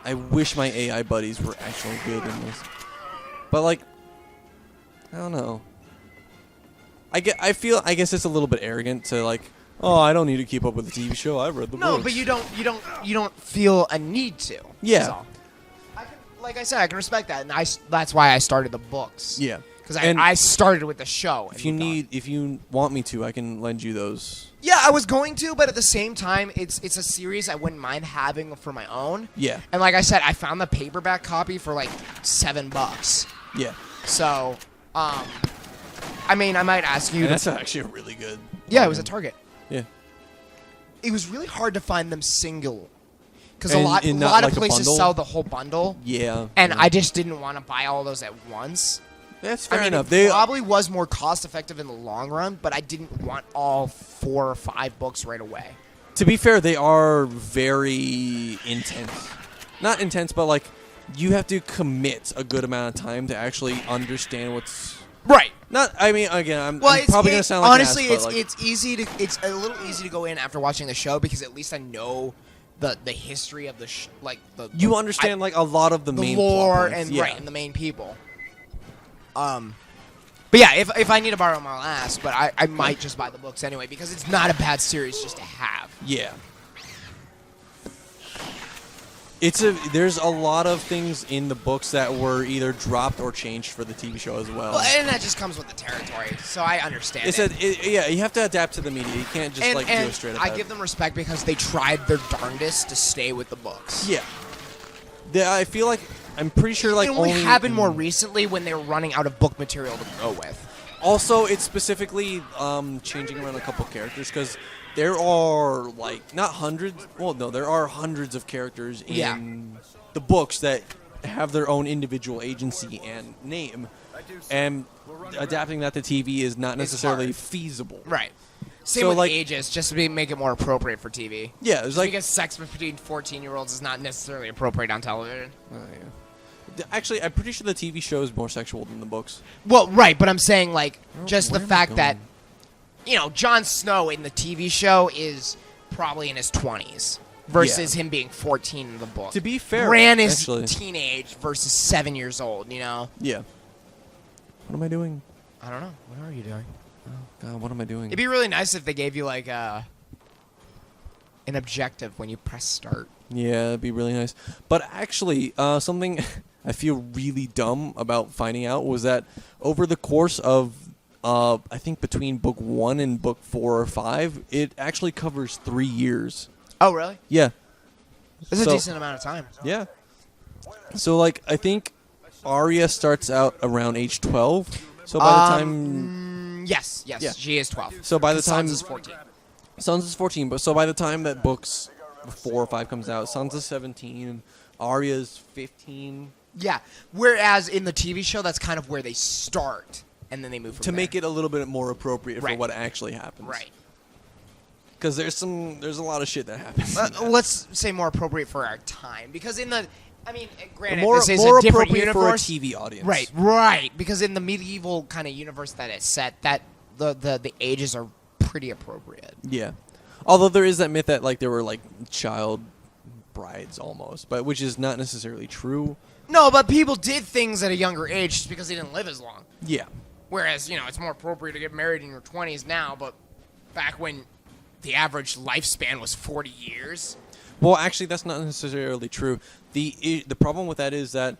I wish my AI buddies were actually good in this. But like, I don't know. I guess it's a little bit arrogant to like, oh, I don't need to keep up with the TV show. I read the books. No, but you don't feel a need to. Yeah. Like I said, I can respect that, and that's why I started the books. Yeah. Because I started with the show. If you want me to, I can lend you those. Yeah, I was going to, but at the same time, it's a series I wouldn't mind having for my own. Yeah. And like I said, I found the paperback copy for like $7. Yeah. So, I mean, I might ask you. And that's actually a really good. Yeah, it was at Target. Yeah. It was really hard to find them single. Because a And lot like of a places bundle? sell the whole bundle. Yeah. And yeah. I just didn't want to buy all those at once. That's fair I mean, enough. it probably was more cost effective in the long run, but I didn't want all 4 or 5 books right away. To be fair, they are very intense. Not intense, but like you have to commit a good amount of time to actually understand what's right. Not. I mean, again, I'm probably gonna sound like honestly, an ass, but it's easy to it's a little easy to go in after watching the show because at least I know the history of the you understand like a lot of the main lore plot points. and yeah. right and the main people. But yeah, if I need to borrow them, I'll ask. But I might just buy the books anyway because it's not a bad series just to have. Yeah. There's a lot of things in the books that were either dropped or changed for the TV show as well. Well, and that just comes with the territory, so I understand. Yeah, you have to adapt to the media. You can't just do it straight up. I give them respect because they tried their darndest to stay with the books. Yeah. I feel like I'm pretty sure like it only happened more recently when they were running out of book material to go with. Also, it's specifically changing around a couple characters because there are like not hundreds. Well, no, there are hundreds of characters in the books that have their own individual agency and name, and adapting that to TV is not necessarily feasible. Right. Same with ages, just to make it more appropriate for TV. Yeah, it's like because sex between 14-year-olds is not necessarily appropriate on television. Yeah. Actually, I'm pretty sure the TV show is more sexual than the books. Well, right, but I'm saying like just the fact that Jon Snow in the TV show is probably in his 20s versus him being 14 in the book. To be fair, Bran is teenage versus 7 years old. Yeah. What am I doing? I don't know. What are you doing? Oh God, what am I doing? It'd be really nice if they gave you like an objective when you press start. Yeah, it'd be really nice. But actually, something I feel really dumb about finding out was that over the course of, I think between book 1 and book 4 or 5, it actually covers 3 years. Oh, really? Yeah. That's a decent amount of time. Yeah. So, like, I think Arya starts out around age 12. So by the time... Yes, yeah. She is 12. So by the time... Sansa is 14. Sansa is 14, but so by the time that books 4 or 5 comes out, Sansa's 17 and Arya's 15. Yeah, whereas in the TV show, that's kind of where they start, and then they move from to there. make it a little bit more appropriate for what actually happens. Right. Because there's a lot of shit that happens. Let's say more appropriate for our time, because in the... I mean, granted, more, this is more a different appropriate universe. for a TV audience. Right. Because in the medieval kind of universe that it's set, that the ages are pretty appropriate. Yeah. Although there is that myth that like there were like child brides almost, but which is not necessarily true. No, but people did things at a younger age just because they didn't live as long. Yeah. Whereas, it's more appropriate to get married in your 20s now, but back when the average lifespan was 40 years. Well, actually, that's not necessarily true. The problem with that is that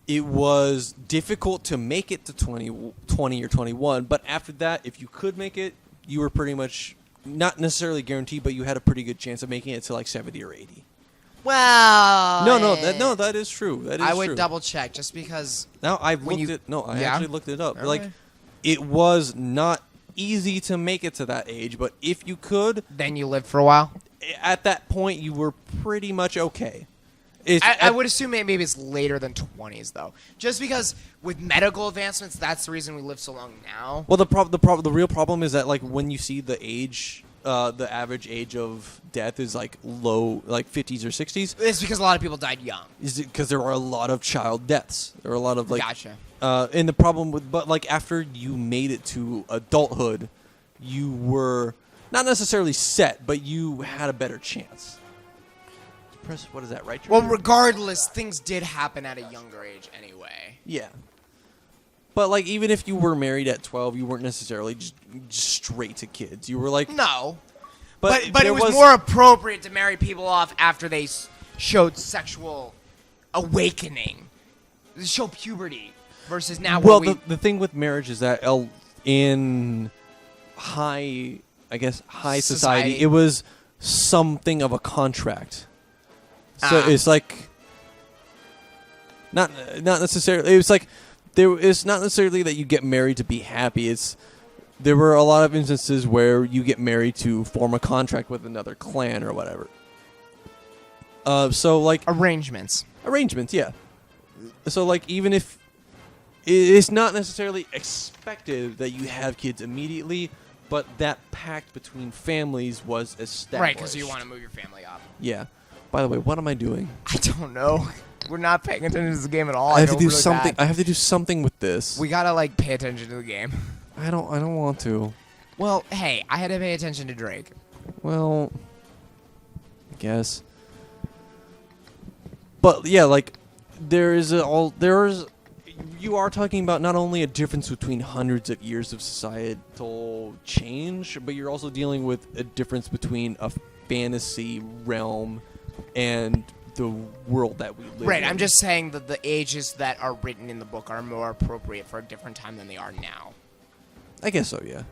it was difficult to make it to 20 or 21, but after that, if you could make it, you were pretty much not necessarily guaranteed, but you had a pretty good chance of making it to like 70 or 80. Well, that is true. That is I would true. double check just because. Now I actually looked it up. Like, it was not easy to make it to that age, but if you could, then you lived for a while. At that point, you were pretty much okay. I would assume maybe it's later than 20s though, just because with medical advancements, that's the reason we live so long now. Well, the real problem is that like when you see the age, the average age of death is like low, like 50s or 60s. It's because a lot of people died young. Is it because there are a lot of child deaths? There are a lot of like. Gotcha. And the problem but like after you made it to adulthood, you were not necessarily set, but you had a better chance. press, what is that, right? Well, regardless, things did happen at a younger age anyway. Yeah. But, like, even if you were married at 12, you weren't necessarily just straight to kids. You were like... No. But it was more appropriate to marry people off after they showed sexual awakening. Show puberty versus now. Well, the thing with marriage is that in high society, it was something of a contract. So it's like... Not necessarily... It was like... It's not necessarily that you get married to be happy. There were a lot of instances where you get married to form a contract with another clan or whatever. So like arrangements, yeah. So like even if it's not necessarily expected that you have kids immediately, but that pact between families was established. Right, because you want to move your family up. Yeah. By the way, what am I doing? I don't know. We're not paying attention to the game at all. I have to do something. I have to do something with this. We gotta like pay attention to the game. I don't want to. Well, hey, I had to pay attention to Drake. Well, I guess. But yeah, like you are talking about not only a difference between hundreds of years of societal change, but you're also dealing with a difference between a fantasy realm and the world that we live in. Right, I'm just saying that the ages that are written in the book are more appropriate for a different time than they are now. I guess so, yeah.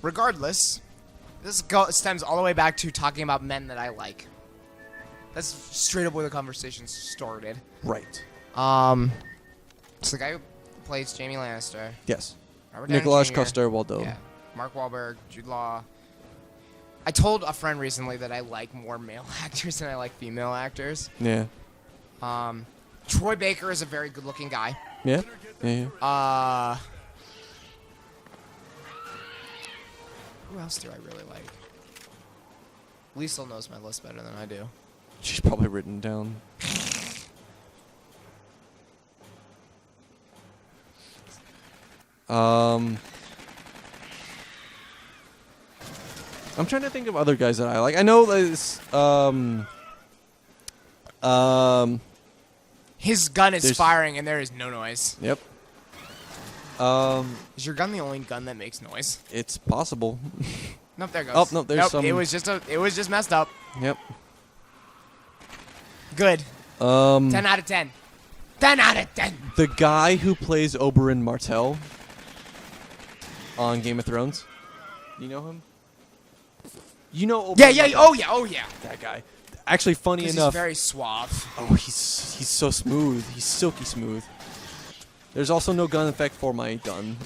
Regardless, this stems all the way back to talking about men that I like. That's straight up where the conversation started. Right. It's the guy who plays Jaime Lannister. Yes. Robert Downey Nicholas Jr., Coster-Waldau. Yeah. Mark Wahlberg, Jude Law. I told a friend recently that I like more male actors than I like female actors. Yeah. Troy Baker is a very good-looking guy. Yeah. Yeah. Who else do I really like? Lisa knows my list better than I do. She's probably written down. I'm trying to think of other guys that I like. I know there's his gun is firing and there is no noise. Yep. Is your gun the only gun that makes noise? It's possible. Nope, there it goes. Oh no, there's some. It was just messed up. Yep. Good. 10 out of 10. 10 out of 10. The guy who plays Oberyn Martell on Game of Thrones. You know him? You know Oberyn Martell? Oh yeah. That guy. Actually, funny enough. He's very suave. Oh, he's so smooth. He's silky smooth. There's also no gun effect for my gun.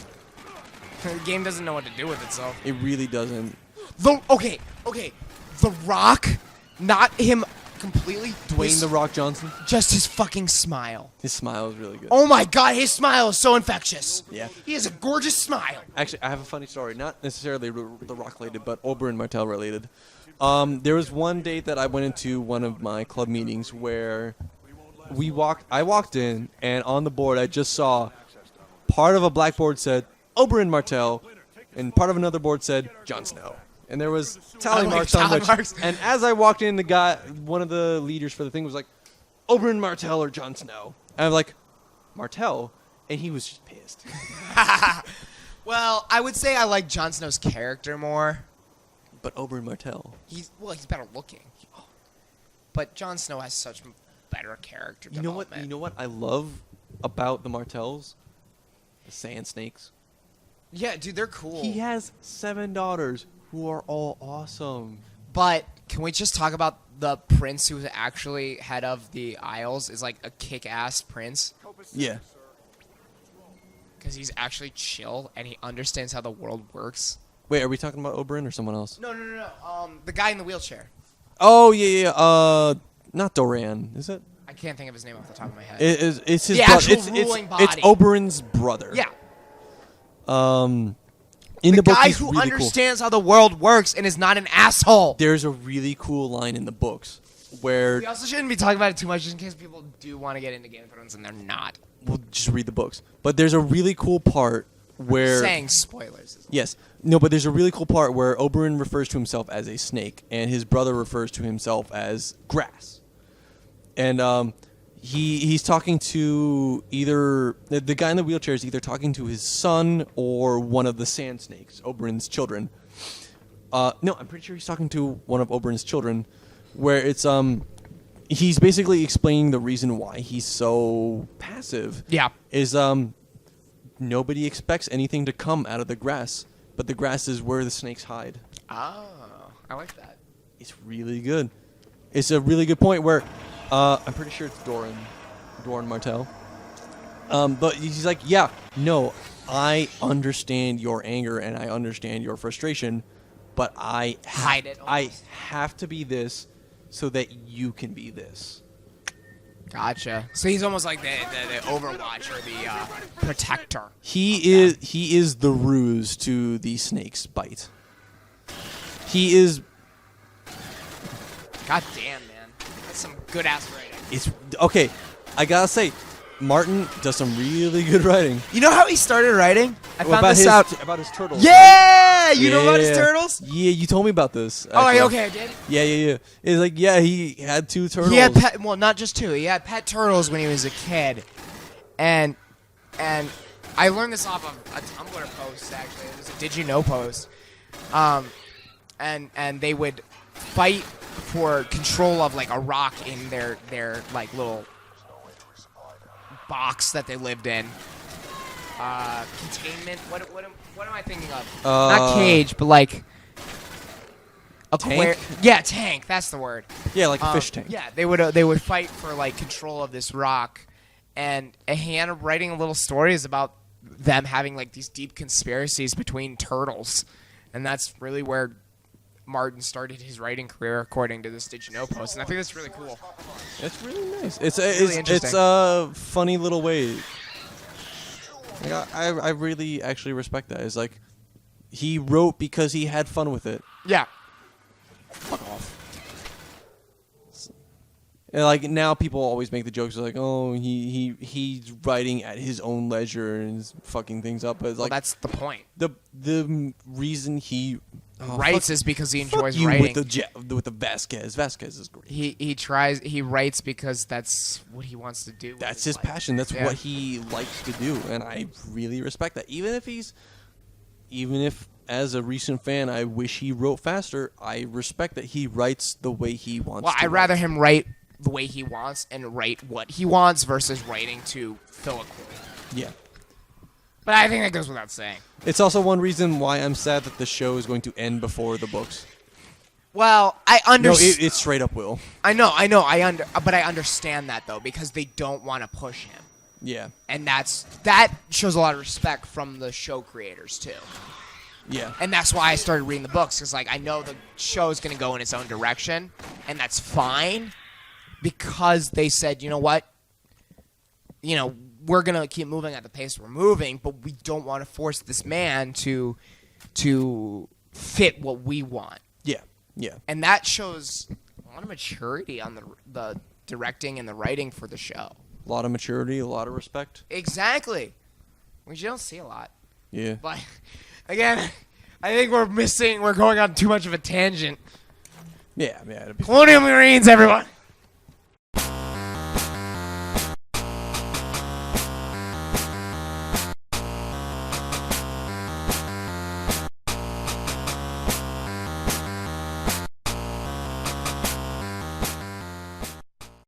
The game doesn't know what to do with itself. It really doesn't. Okay. The Rock, not him completely. Dwayne The Rock Johnson? Just his fucking smile. His smile is really good. Oh my god, his smile is so infectious. Yeah. He has a gorgeous smile. Actually, I have a funny story. Not necessarily The Rock related, but Oberyn Martell related. There was one day that I went into one of my club meetings where I walked in, and on the board I just saw part of a blackboard said Oberyn Martell, and part of another board said Jon Snow. And there was tally marks on which. And as I walked in, one of the leaders for the thing was like, Oberyn Martell or Jon Snow. And I'm like, Martell? And he was just pissed. Well, I would say I like Jon Snow's character more. But Oberyn Martell. He's better looking. But Jon Snow has such better character development. You know what I love about the Martells? The Sand Snakes. Yeah, dude, they're cool. He has 7 daughters who are all awesome. But can we just talk about the prince who's actually head of the Isles is like a kick-ass prince? Yeah. Because he's actually chill and he understands how the world works. Wait, are we talking about Oberyn or someone else? No. The guy in the wheelchair. Oh, yeah. Not Doran, is it? I can't think of his name off the top of my head. It's his the brother. actual ruling body. It's Oberyn's brother. Yeah. In the book, guy he's who really understands how the world works and is not an asshole. There's a really cool line in the books where... We also shouldn't be talking about it too much just in case people do want to get into Game of Thrones and they're not. We'll just read the books. But there's a really cool part where... Saying spoilers. Yes. No, but there's a really cool part where Oberyn refers to himself as a snake, and his brother refers to himself as grass. And he's talking to either the guy in the wheelchair is either talking to his son or one of the sand snakes, Oberyn's children. No, I'm pretty sure he's talking to one of Oberyn's children, where it's he's basically explaining the reason why he's so passive. Yeah. Is nobody expects anything to come out of the grass, but the grass is where the snakes hide. Oh, I like that. It's really good. It's a really good point where I'm pretty sure it's Doran Martell. But he's like, yeah, no, I understand your anger and I understand your frustration, but I hide it. I have to be this so that you can be this. Gotcha. So he's almost like the Overwatch or the protector. He is the ruse to the snake's bite. He is. God damn, man, that's some good ass writing. It's okay. I gotta say, Martin does some really good writing. You know how he started writing? I found about this out. about his turtles. Yeah, you know about his Yeah. turtles? Yeah, you told me about this. Oh, actually. okay, I did. Yeah. It's like, yeah, he had 2 turtles. He had well, not just 2. He had pet turtles when he was a kid, and I learned this off of a Tumblr post. Actually, it was a Did You Know post, and they would fight for control of like a rock in their like little box that they lived in. Containment. What am I thinking of? Not cage, but like tank? Yeah, tank. That's the word. Yeah, like a fish tank. Yeah, they would fight for like control of this rock, and he ended up writing little stories about them having like these deep conspiracies between turtles, and that's really where Martin started his writing career, according to this Did You Know post, and I think that's really cool. It's really nice. Really interesting. It's a funny little way. Like, I really actually respect that. It's like he wrote because he had fun with it. Yeah. Fuck off. And like now, people always make the jokes like, "Oh, he's writing at his own leisure and is fucking things up." But it's like, Well, that's the point. The reason he Writes is because he enjoys you writing. with the Vasquez. Vasquez is great. He writes because that's what he wants to do. That's his passion. That's Yeah. what he likes to do, and I really respect that. Even if as a recent fan, I wish he wrote faster. I respect that he writes the way he wants. Well, to I'd rather him write the way he wants and write what he wants versus writing to fill a quote. Yeah. But I think that goes without saying. It's also one reason why I'm sad that the show is going to end before the books. Well, I No, understand. it straight up will. I know. But I understand that though because they don't want to push him, Yeah. and that shows a lot of respect from the show creators too. Yeah. And that's why I started reading the books because like I know the show is going to go in its own direction, and that's fine because they said, you know what, we're going to keep moving at the pace we're moving, but we don't want to force this man to fit what we want. Yeah. Yeah. And that shows a lot of maturity on the directing and the writing for the show. A lot of maturity, a lot of respect. Exactly. Which you don't see a lot. Yeah. But, again, I think we're going on too much of a tangent. Yeah. Colonial Marines, everyone!